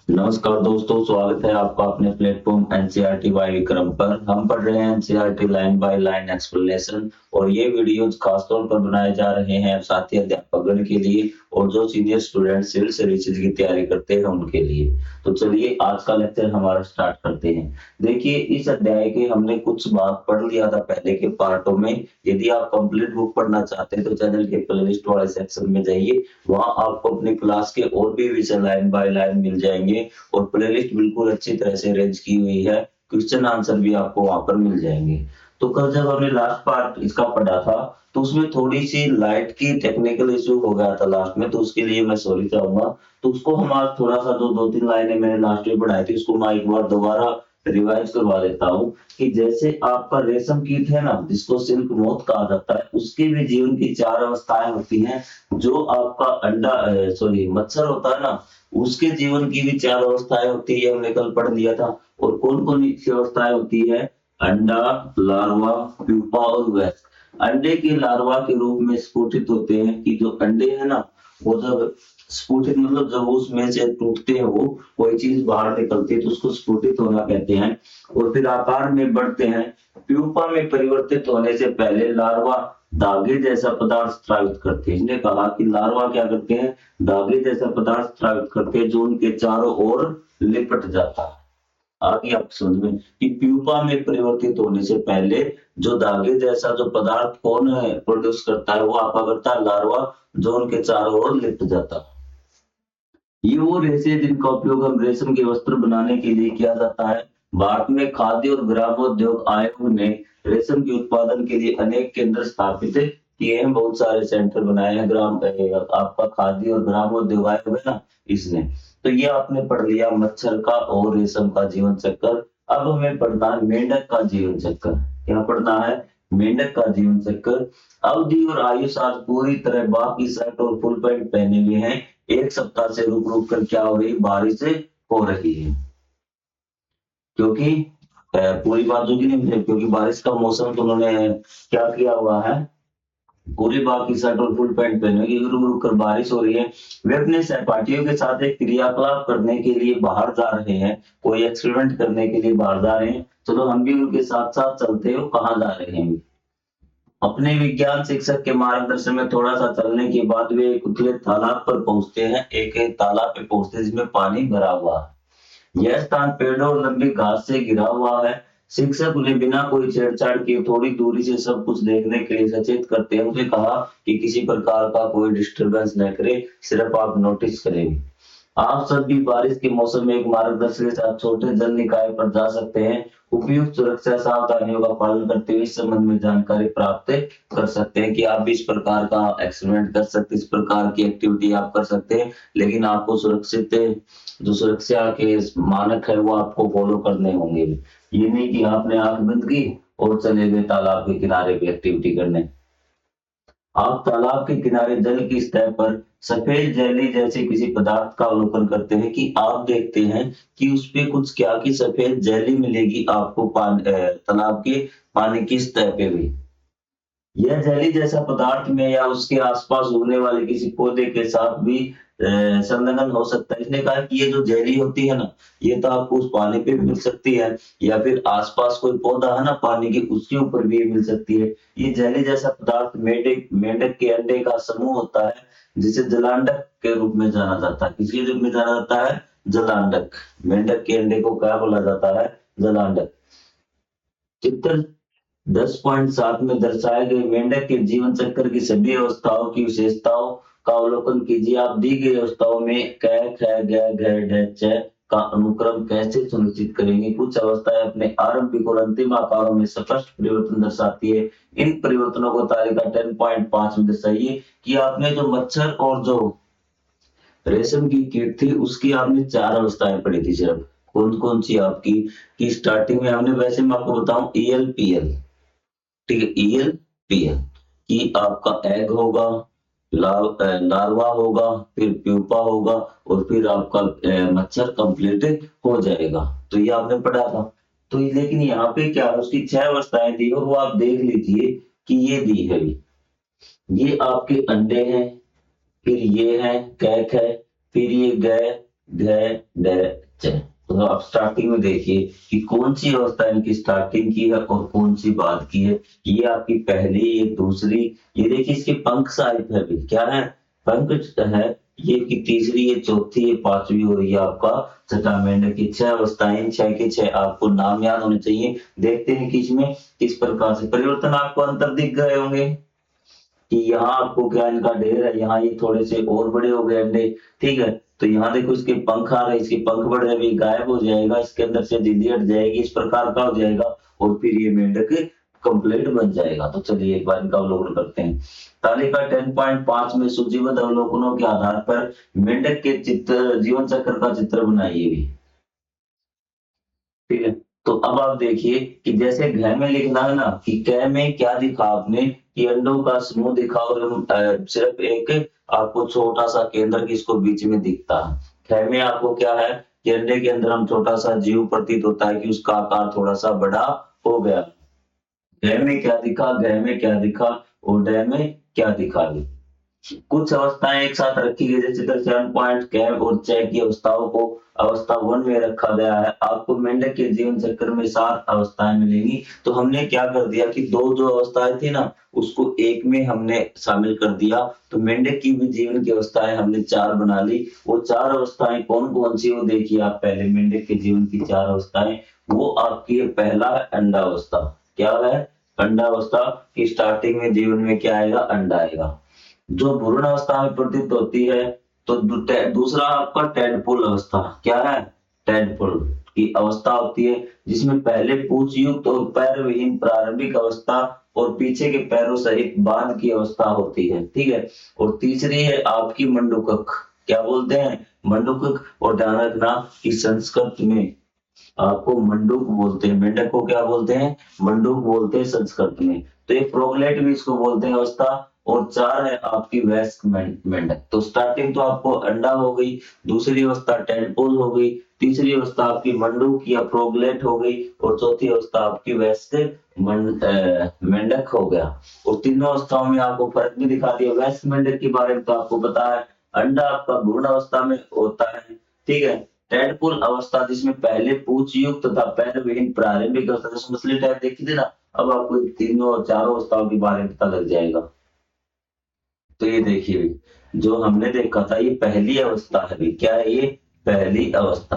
नमस्कार दोस्तों, स्वागत है आपका अपने प्लेटफॉर्म एनसीईआरटी बाय विक्रम पर। हम पढ़ रहे हैं NCERT line by line explanation और ये वीडियोज खासतौर पर बनाए जा रहे हैं साथी अध्यापकगण के लिए और जो सीनियर स्टूडेंट सिविल सर्विसेज की तैयारी करते हैं उनके लिए। तो चलिए आज का लेक्चर हमारा स्टार्ट करते हैं। देखिए, इस अध्याय के हमने कुछ बात पढ़ लिया था पहले के पार्टों में। यदि आप कंप्लीट बुक पढ़ना चाहते हैं तो चैनल के प्लेलिस्ट वाले सेक्शन में जाइए, वहां आपको अपनी क्लास के और भी विषय लाइन बाय लाइन मिल जाएंगे और प्लेलिस्ट बिल्कुल अच्छी तरह से अरेंज की हुई है। क्वेश्चन आंसर भी आपको वहां पर मिल जाएंगे। तो कल जब हमने लास्ट पार्ट इसका पढ़ा था तो उसमें थोड़ी सी लाइट की टेक्निकल इशू हो गया था लास्ट में, तो उसके लिए मैं सॉरी चाहूंगा। तो उसको हम आज थोड़ा सा जो दो तीन लाइनें मैंने लास्ट में पढ़ाई थी उसको मैं एक बार दोबारा रिवाइज करवा देता हूँ कि जैसे आपका रेशम कीट है ना, जिसको सिल्क मोथ कहा जाता है, उसके भी जीवन की चार अवस्थाएं होती हैं। जो आपका अंडा सॉरी मच्छर होता है ना, उसके जीवन की भी चार अवस्थाएं होती है, हमने कल पढ़ लिया था। और कौन कौन सी अवस्थाएं होती है? अंडा, लार्वा, प्यूपा और वयस्क। अंडे के लार्वा के रूप में स्फुटित होते हैं कि जो अंडे है ना, वो जब स्फुटित मतलब जब उसमें से टूटते हैं, वो कोई चीज बाहर निकलती है तो उसको स्फुटित होना कहते हैं। और फिर आकार में बढ़ते हैं। प्यूपा में परिवर्तित होने से पहले लार्वा धागे जैसा पदार्थ स्रावित करते हैं। इसने कहा कि लार्वा क्या करते हैं? धागे जैसा पदार्थ स्रावित करते हैं जो उनके चारों ओर लिपट जाता है। आगे आप समझ में कि प्यूपा में परिवर्तित होने से पहले जो धागे जैसा जो पदार्थ कौन है प्रोड्यूस करता है, वो आपका करता है लार्वा, जो उनके चारों ओर लिपट जाता है। ये वो रेशे जिनका उपयोग हम रेशम के वस्त्र बनाने के लिए किया जाता है। भारत में खाद्य और ग्रामोद्योग आयोग ने रेशम के उत्पादन के लिए अनेक केंद्र स्थापित किए हैं। बहुत सारे सेंटर बनाए हैं। आपका खाद्य और ग्रामोद्योग आयोग है ना, इसने। तो ये आपने पढ़ लिया मच्छर का और रेशम का जीवन चक्र। अब हमें पढ़ना है मेंढक का जीवन चक्र। क्या पढ़ना है? मेंढक का जीवन चक्र। अवधि और आयुष आज पूरी तरह बाकी शर्ट और फुल पैंट पहने हुए हैं। एक सप्ताह से रुक रुक कर क्या हो रही? बारिश हो रही है। क्योंकि पूरी बात जो कि नहीं, क्योंकि बारिश का मौसम तो उन्होंने क्या किया हुआ है, पूरी बाकी शर्ट और फुल पैंट पहने हुए, रुक रुक कर बारिश हो रही है। वे अपने सहपाठियों के साथ एक क्रियाकलाप करने के लिए बाहर जा रहे हैं, कोई एक्सपेरिमेंट करने के लिए बाहर जा रहे हैं। चलो हम भी उनके साथ साथ चलते हो। कहाँ जा रहे हैं? अपने विज्ञान शिक्षक के मार्गदर्शन में थोड़ा सा चलने के बाद वे एक उथले तालाब पर पहुंचते हैं। एक तालाब पे पहुंचते हैं जिसमें पानी भरा हुआ है। यह स्थान पेड़ों और लंबी घास से घिरा हुआ है। शिक्षक उन्हें बिना कोई छेड़छाड़ किए थोड़ी दूरी से सब कुछ देखने के लिए सचेत करते हैं। उन्हें कहा कि किसी प्रकार का कोई डिस्टरबेंस न करे, सिर्फ आप नोटिस करें। आप सब भी बारिश के मौसम में एक मार्गदर्शक के साथ छोटे जल निकाय पर जा सकते हैं। उपयुक्त सुरक्षा सावधानियों का पालन करते हुए इस संबंध में जानकारी प्राप्त कर सकते हैं कि आप भी इस प्रकार का एक्सपेरिमेंट कर सकते हैं, इस प्रकार की एक्टिविटी आप कर सकते हैं। लेकिन आपको सुरक्षित जो सुरक्षा के मानक है वो आपको फॉलो करने होंगे। ये नहीं कि आपने आंख बंद की और चले गए तालाब के किनारे पे एक्टिविटी करने। आप तालाब के किनारे जल की सतह पर सफेद जेली जैसे किसी पदार्थ का अवलोकन करते हैं कि आप देखते हैं कि उस पे कुछ क्या की सफेद जेली मिलेगी आपको तालाब के पानी की सतह पे भी। यह जेली जैसा पदार्थ में या उसके आसपास उगने वाले किसी पौधे के साथ भी संलग्न हो सकता है। इसने कहा कि ये जो जेली होती है ना, ये तो आपको उस पानी पे भी मिल सकती है या फिर आसपास कोई पौधा है ना पानी के, उसके ऊपर भी मिल सकती है। ये जेली जैसा पदार्थ मेंढक मेंढक के अंडे का समूह होता है, जिसे जलांडक के रूप में जाना जाता है। किसके रूप में जाना जाता है? जलांडक। मेंढक के अंडे को क्या बोला जाता है? जलांडक। चित्र 10.7 में दर्शाए गए मेंढक के जीवन चक्र की सभी अवस्थाओं की विशेषताओं का अवलोकन कीजिए। आप दी गई अवस्थाओं में क, ख, ग, घ, ढ, च का अनुक्रम कैसे सुनिश्चित करेंगे? कुछ अवस्थाएं अपने आरंभिक और अंतिम आकारों में स्पष्ट परिवर्तन दर्शाती है। इन परिवर्तनों को तालिका 10.5 में दर्शाइए कि आपने जो मच्छर और जो रेशम की कीट थी उसकी आपने चार अवस्थाएं पढ़ी थी सिर्फ। कौन कौन सी आपकी? कि स्टार्टिंग में हमने, वैसे मैं आपको बताऊं, ईएल पीएल। ठीक है, ईएल पीएल कि आपका एग होगा, लार्वा होगा, फिर प्यूपा होगा और फिर आपका मच्छर कंप्लीट हो जाएगा। तो ये आपने पढ़ा था। तो लेकिन यहाँ पे क्या है, उसकी 6 अवस्थाएं दी और वो आप देख लीजिए कि ये दी है। ये आपके अंडे हैं, फिर ये है कैक है, फिर ये गय, घ ड च। तो आप स्टार्टिंग में देखिए कि कौन सी अवस्था इनकी स्टार्टिंग की है और कौन सी बाद की है। ये आपकी पहली, ये दूसरी, ये देखिए इसके पंख साहित है भी, क्या है, पंख है। ये की तीसरी, ये चौथी, ये पांचवी और ये आपका छठा। मेंढक की 6 अवस्थाएं, 6 के 6 आपको नाम याद होने चाहिए। देखते हैं कि इसमें किस प्रकार से परिवर्तन आपको अंतर दिख गए होंगे कि यहाँ आपको क्या इनका ढेर है, यहाँ ये थोड़े से और बड़े हो गए अंडे, ठीक है। तो यहाँ देखो इसके पंख आ रहे, इसके पंख बढ़ रहे, अभी गायब हो जाएगा, इसके अंदर से दीदी हट जाएगी, इस प्रकार का हो जाएगा और फिर ये मेंढक कंप्लीट बन जाएगा। तो चलिए एक बार इनका अवलोकन करते हैं। तालिका 10.5 में सूचीबद्ध अवलोकनों के आधार पर मेंढक के चित्र, जीवन चक्र का चित्र बनाइए भी, ठीक है। तो अब आप देखिए कि जैसे घ में लिखना है ना कि क में क्या दिखा आपने कि अंडों का समूह दिखा और सिर्फ एक आपको छोटा सा केंद्र किसको बीच में दिखता है। ख में आपको क्या है कि अंडे के अंदर हम छोटा सा जीव प्रतीत होता है कि उसका आकार थोड़ा सा बड़ा हो गया। घ में क्या दिखा, घ में क्या दिखा और ड में क्या दिखा भी। कुछ अवस्थाएं एक साथ रखी गई, जैसे 7 पॉइंट कैम और चय की अवस्थाओं को अवस्था 1 में रखा गया है। आपको मेंढक के जीवन चक्र में 7 अवस्थाएं मिलेंगी। तो हमने क्या कर दिया कि दो जो अवस्थाएं थी ना उसको एक में हमने शामिल कर दिया। तो मेंढक की भी जीवन की अवस्थाएं हमने 4 बना ली। वो 4 अवस्थाएं कौन कौन सी, वो देखिए आप पहले मेंढक के जीवन की 4 अवस्थाएं। वो आपकी पहला है अंडावस्था। क्या है, अंडावस्था की स्टार्टिंग में जीवन में क्या आएगा, अंडा आएगा जो भ्रूण अवस्था में प्रतीत होती है। तो दूसरा आपका टेडपोल अवस्था, क्या है, टेडपोल की अवस्था होती है जिसमें पहले पूंछ युक्त और पैर विहीन प्रारंभिक अवस्था और पीछे के पैरों सहित बांध की अवस्था होती है, ठीक है। और तीसरी है आपकी मंडूकक, क्या बोलते हैं, मंडूकक। और ध्यान रखना कि संस्कृत में आपको मंडूक बोलते हैं, मेंढक को क्या बोलते हैं, मंडूक बोलते हैं संस्कृत में। तो एक प्रोगलेट भी इसको बोलते हैं अवस्था। और 4 है आपकी वयस्क मेंढक। तो स्टार्टिंग तो आपको अंडा हो गई, दूसरी अवस्था टेडपोल हो गई, तीसरी अवस्था आपकी मंडूक या प्रोगलेट हो गई और चौथी अवस्था आपकी वयस्क मेंढक हो गया। और तीनों अवस्थाओं में आपको फर्क भी दिखा दिया। वयस्क मेंढक के बारे में तो आपको पता है, अंडा आपका भ्रूण अवस्था में होता है, ठीक है। टेडपोल अवस्था जिसमें पहले पूंछ युक्त तथा पैर विहीन प्रारंभिक अवस्था, जैसे मछली टाइप देखी थी ना, अब आपको तीनों और चारों अवस्थाओं के बारे में पता लग जाएगा। तो ये देखिए जो हमने देखा था ये पहली अवस्था है, क्या है ये, पहली अवस्था,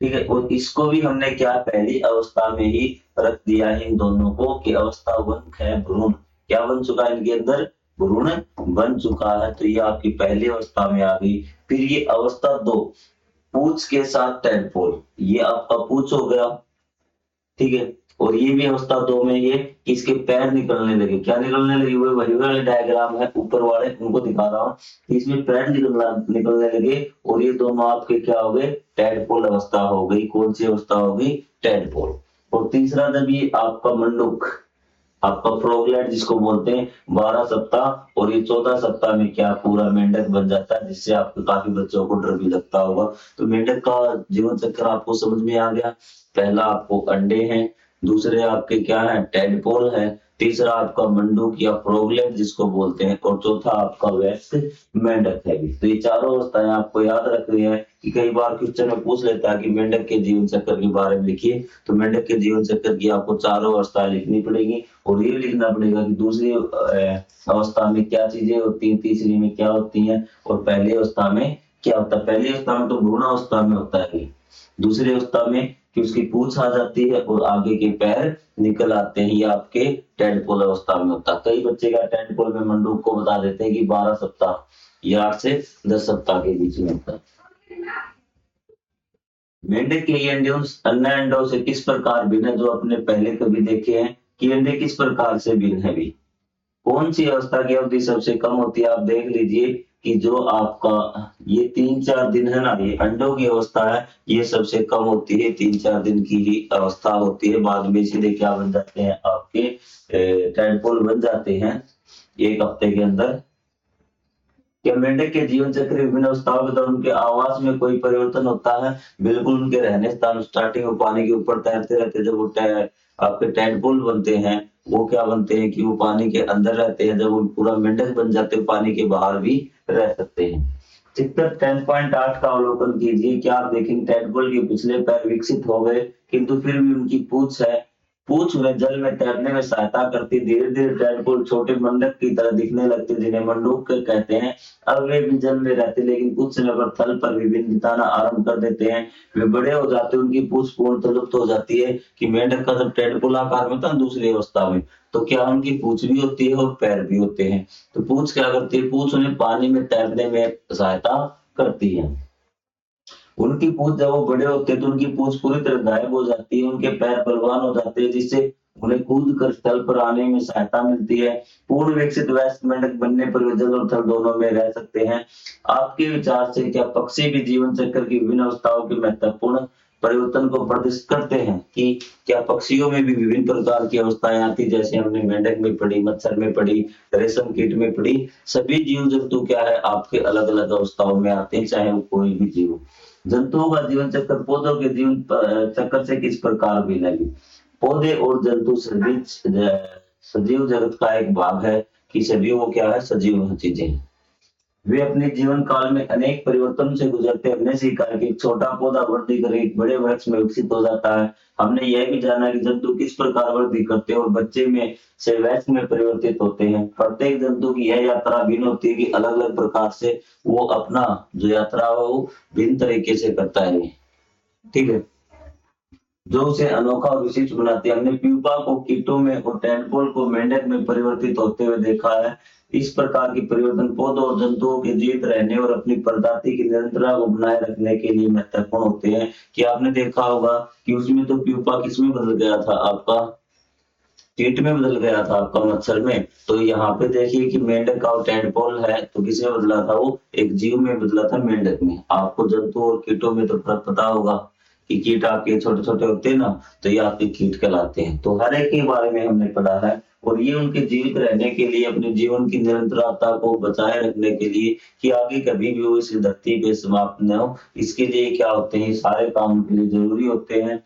ठीक है। और इसको भी हमने क्या पहली अवस्था में ही रख दिया है इन दोनों को कि अवस्था 1 है भ्रूण, क्या बन चुका है इनके अंदर, भ्रूण बन चुका है। तो ये आपकी पहली अवस्था में आ गई। फिर ये अवस्था 2 पूंछ के साथ टेडपोल, ये आपका पूंछ हो गया, ठीक है। और ये भी अवस्था 2 में ये कि इसके पैर निकलने लगे, क्या निकलने लगे, वो वही वाले डायग्राम है ऊपर वाले उनको दिखा रहा हूँ। इसमें पैर निकलने लगे और ये दोनों आपके क्या हो गए, टेडपोल अवस्था हो गई। कौन सी अवस्था हो गई, टेडपोल। और तीसरा जब ये आपका मंडूक, आपका प्रोगलैट जिसको बोलते हैं, 12 सप्ताह और ये 14 सप्ताह में क्या पूरा मेंढक बन जाता है, जिससे आपको काफी बच्चों को डर भी लगता होगा। तो मेंढक का जीवन चक्र आपको समझ में आ गया। पहला आपको अंडे हैं, दूसरे आपके क्या है, टेडपोल है, तीसरा आपका मंडूक या प्रोगलैट जिसको बोलते हैं और चौथा आपका वयस्क मेंढक है भी। तो ये चारों अवस्थाएं आपको याद रखनी है कि कई बार क्वेश्चन में पूछ लेता है कि मेंढक के जीवन चक्र के बारे में लिखिए। तो मेंढक के जीवन चक्र की आपको चारों अवस्थाएं लिखनी पड़ेगी और ये लिखना पड़ेगा कि दूसरी अवस्था में क्या चीजें होती हैं, तीसरी में क्या होती हैं और पहली अवस्था में क्या होता है। पहली अवस्था में तो भ्रूण अवस्था में होता है, दूसरी अवस्था में कि उसकी पूंछ आ जाती है और आगे के पैर निकल आते हैं, ये आपके टेडपोल अवस्था में होता है। कई बच्चे का टेडपोल में मंडूक को बता देते हैं कि 12 सप्ताह या 8 से 10 सप्ताह के बीच में होता है। मेंढक के ये अंडे अन्य अंडों से किस प्रकार भिन्न है, जो अपने पहले कभी देखे हैं कि अंडे किस प्रकार से भिन्न है भी। कौन सी अवस्था की अवधि सबसे कम होती है, आप देख लीजिए कि जो आपका ये 3-4 दिन है ना, ये अंडों की अवस्था है, ये सबसे कम होती है, 3-4 दिन की ही अवस्था होती है। बाद में सीधे क्या बन जाते हैं, आपके टेडपोल बन जाते हैं 1 हफ्ते के अंदर। क्या मेंढक के जीवन चक्र विभिन्न अवस्थाओं के दौरान उनके आवास में कोई परिवर्तन होता है, बिल्कुल उनके रहने स्थान स्टार्टिंग में पानी के ऊपर तैरते रहते, जब वो आपके टेडपोल बनते हैं वो क्या बनते हैं कि वो पानी के अंदर रहते हैं, जब वो पूरा मेंढक बन जाते हैं पानी के बाहर भी रह सकते हैं। चित्र 10.8 का अवलोकन कीजिए। क्या आप देखेंगे टेडपोल के पिछले पैर विकसित हो गए, किंतु फिर भी उनकी पूंछ है। पूंछ उन्हें जल में तैरने में सहायता करती। धीरे धीरे टेडपोल छोटे मंडप की तरह दिखने लगते, जिन्हें मंडूक कहते हैं। अब वे भी जल में रहते, लेकिन कुछ समय पर थल पर विभिन्न बिताना आरंभ कर देते हैं। वे बड़े हो जाते, उनकी पूंछ पूर्णतः लुप्त हो जाती है। कि मेंढक का जब टेडपोल आकार में था दूसरी अवस्था में, तो क्या उनकी पूंछ भी होती है और पैर भी होते हैं। तो पूंछ क्या करती है? पूंछ उन्हें पानी में तैरने में सहायता करती है। उनकी पूंछ जब वो बड़े होते हैं तो उनकी पूंछ पूरी तरह गायब हो जाती है। उनके पैर बलवान हो जाते हैं, जिससे उन्हें कूद कर स्थल पर आने में सहायता मिलती है। पूर्ण विकसित वयस्क मेंढक बनने पर वे जल और थल दोनों में रह सकते हैं। आपके विचार से क्या पक्षी भी जीवन चक्र की विभिन्न अवस्थाओं के महत्वपूर्ण परिवर्तन को प्रदर्शित करते हैं? कि क्या पक्षियों में भी विभिन्न प्रकार की अवस्थाएं आती, जैसे हमने मेंढक में पढ़ी, मच्छर में पढ़ी, रेशम कीट में पढ़ी। सभी जीव जंतु क्या है आपके अलग अलग अवस्थाओं में आते हैं, चाहे वो कोई भी जीव हो। जंतुओं का जीवन चक्र पौधों के जीवन चक्र से किस प्रकार भिन्न है? पौधे और जंतु सजीव जगत का एक भाग है। कि सभी वो क्या है? सजीव चीजें। वे अपने जीवन काल में अनेक परिवर्तन से गुजरते हैं। हमने सीखा है कि एक छोटा पौधा वृद्धि कर एक बड़े वृक्ष में विकसित हो जाता है। हमने यह भी जाना कि जंतु किस प्रकार वृद्धि करते हैं और बच्चे में से वयस्क में परिवर्तित होते हैं। प्रत्येक जंतु की यह यात्रा भिन्न होती है कि अलग अलग प्रकार से वो अपना जो यात्रा है वो भिन्न तरीके से करता है। ठीक है, जो उसे अनोखा और विशिष्ट बनाती है। हमने प्यूपा को कीटों में और टेडपोल को मेंढक में परिवर्तित होते हुए देखा है। इस प्रकार की परिवर्तन पौधों और जंतुओं के जीवित रहने और अपनी प्रजाति की निरंतरता को बनाए रखने के लिए महत्वपूर्ण होते हैं। कि आपने देखा होगा कि उसमें तो प्यूपा किसमें बदल गया था? आपका कीट में बदल गया था, आपका मच्छर में। तो यहाँ पे देखिए कि मेंढक का टेडपोल है तो किसमें बदला था? वो एक जीव में बदला था, मेंढक में। आपको जंतु और कीटों में तो फर्क पता होगा कि कीट आपके छोटे छोटे होते हैं ना, तो ये आपके कीट कहलाते हैं। तो हर एक के बारे में हमने पढ़ा है, और ये उनके जीवित रहने के लिए, अपने जीवन की निरंतरता को बचाए रखने के लिए, कि आगे कभी भी वो इस धरती पे समाप्त न हो, इसके लिए क्या होते हैं? सारे काम उनके लिए जरूरी होते हैं।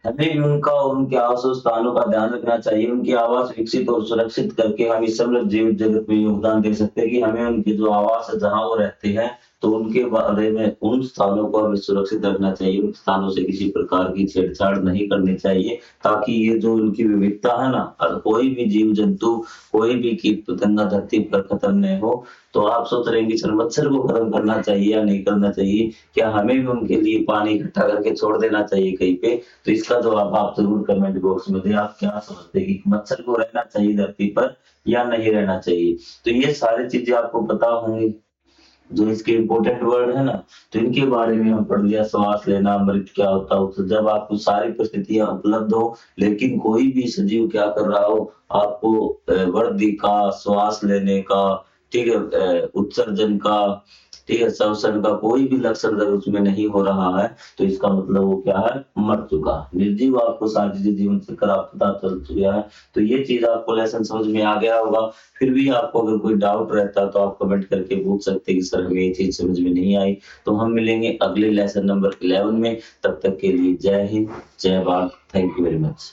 हमें भी उनका और उनके आवास स्थानों का ध्यान रखना चाहिए। उनकी आवास विकसित और सुरक्षित करके हम इस समृद्ध जीवित जगत में योगदान दे सकते हैं। कि हमें उनके जो आवास है, जहाँ वो रहते हैं, तो उनके बारे में, उन स्थानों को हमें सुरक्षित रखना चाहिए। उन स्थानों से किसी प्रकार की छेड़छाड़ नहीं करनी चाहिए, ताकि ये जो उनकी विविधता है ना, और कोई भी जीव जंतु, कोई भी कीट पतंगा धरती पर खत्म नहीं हो। तो आप सोच रहे हैं कि सर मच्छर को खत्म करना चाहिए या नहीं करना चाहिए? क्या हमें भी उनके लिए पानी इकट्ठा करके छोड़ देना चाहिए कहीं पे? तो इसका जवाब आप जरूर कमेंट बॉक्स में दें। आप क्या समझते हैं कि मच्छर को रहना चाहिए धरती पर या नहीं रहना चाहिए? तो ये सारी चीजें आपको पता होंगी, जो इसके इम्पोर्टेंट वर्ड है ना, तो इनके बारे में हम पढ़ लिया। श्वास लेना, मृत क्या होता है? तो जब आपको सारी परिस्थितियां उपलब्ध हो, लेकिन कोई भी सजीव क्या कर रहा हो, आपको वर्दी का, श्वास लेने का, ठीक है, उत्सर्जन का, ठीक है, श्वसन का कोई भी लक्षण अगर उसमें नहीं हो रहा है, तो इसका मतलब वो क्या है? मर चुका। निर्जीव आपको सारी चीजें जीवन चक्र आप पता चल चुका है। तो ये चीज आपको लेसन समझ में आ गया होगा। फिर भी आपको अगर कोई डाउट रहता है तो आप कमेंट करके पूछ सकते हैं कि सर हमें ये चीज समझ में नहीं आई। तो हम मिलेंगे अगले लेसन नंबर 11 में। तब तक के लिए जय हिंद, जय Bharat. Thank you very much.